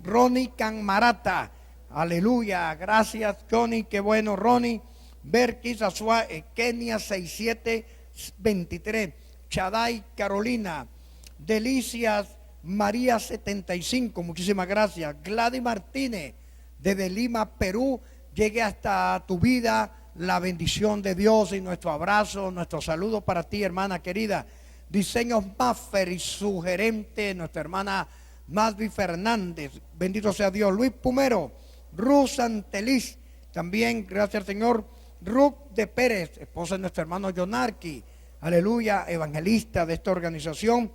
Ronnie Canmarata, aleluya, gracias Johnny, qué bueno Ronnie. Berkis Azua, Kenia 6723, Chaday Carolina, Delicias María 75, muchísimas gracias. Gladys Martínez, desde Lima, Perú, llegue hasta tu vida la bendición de Dios y nuestro abrazo, nuestro saludo para ti, hermana querida. Diseños Maffer y su gerente, nuestra hermana Masvi Fernández, bendito sea Dios. Luis Pumero, Ruth Santeliz, también gracias al Señor. Ruth de Pérez, esposa de nuestro hermano Yonarqui, aleluya, evangelista de esta organización.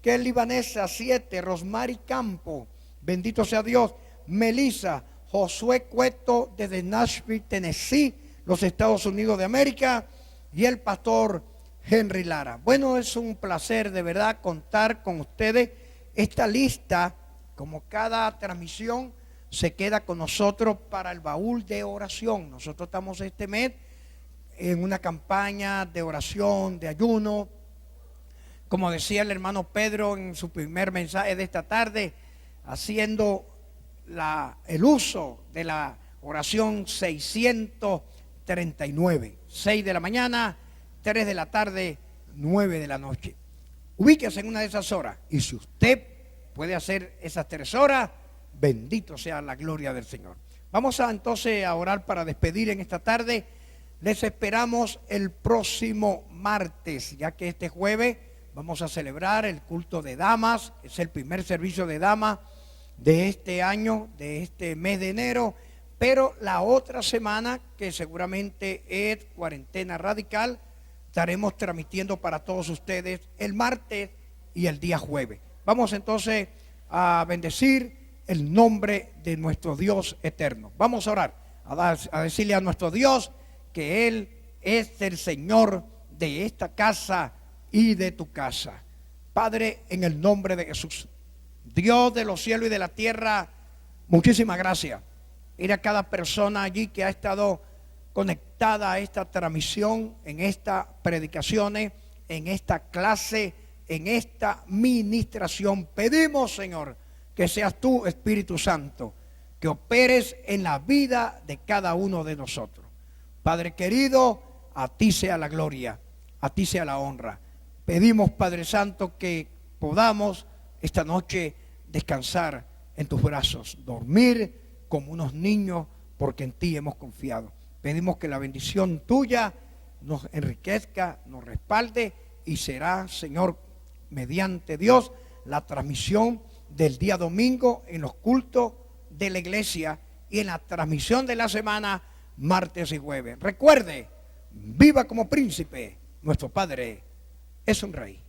Kelly Vanessa 7, Rosmary Campo, bendito sea Dios. Melissa, Josué Cueto desde Nashville, Tennessee, los Estados Unidos de América, y el pastor Henry Lara. Bueno, es un placer de verdad contar con ustedes. Esta lista, como cada transmisión, se queda con nosotros para el baúl de oración. Nosotros estamos este mes en una campaña de oración, de ayuno. Como decía el hermano Pedro en su primer mensaje de esta tarde, haciendo el uso de la oración 639, 6 de la mañana, 3 de la tarde, 9 de la noche. Ubíquese en una de esas horas, y si usted puede hacer esas 3 horas, bendito sea la gloria del Señor. Vamos entonces a orar para despedir en esta tarde. Les esperamos el próximo martes, ya que este jueves vamos a celebrar el culto de damas. Es el primer servicio de damas de este año, de este mes de enero. Pero la otra semana, que seguramente es cuarentena radical, estaremos transmitiendo para todos ustedes el martes y el día jueves. Vamos entonces a bendecir el nombre de nuestro Dios eterno. Vamos a orar, a decirle a nuestro Dios que Él es el Señor de esta casa y de tu casa. Padre, en el nombre de Jesús, Dios de los cielos y de la tierra, muchísimas gracias. Ir a cada persona allí que ha estado conectada a esta transmisión, en estas predicaciones, en esta clase, en esta ministración. Pedimos, Señor, que seas tú, Espíritu Santo, que operes en la vida de cada uno de nosotros. Padre querido, a ti sea la gloria, a ti sea la honra. Pedimos, Padre Santo, que podamos esta noche descansar en tus brazos, dormir como unos niños, porque en ti hemos confiado. Pedimos que la bendición tuya nos enriquezca, nos respalde, y será, Señor, mediante Dios, la transmisión del día domingo en los cultos de la iglesia y en la transmisión de la semana, martes y jueves. Recuerde, viva como príncipe, nuestro Padre es un rey.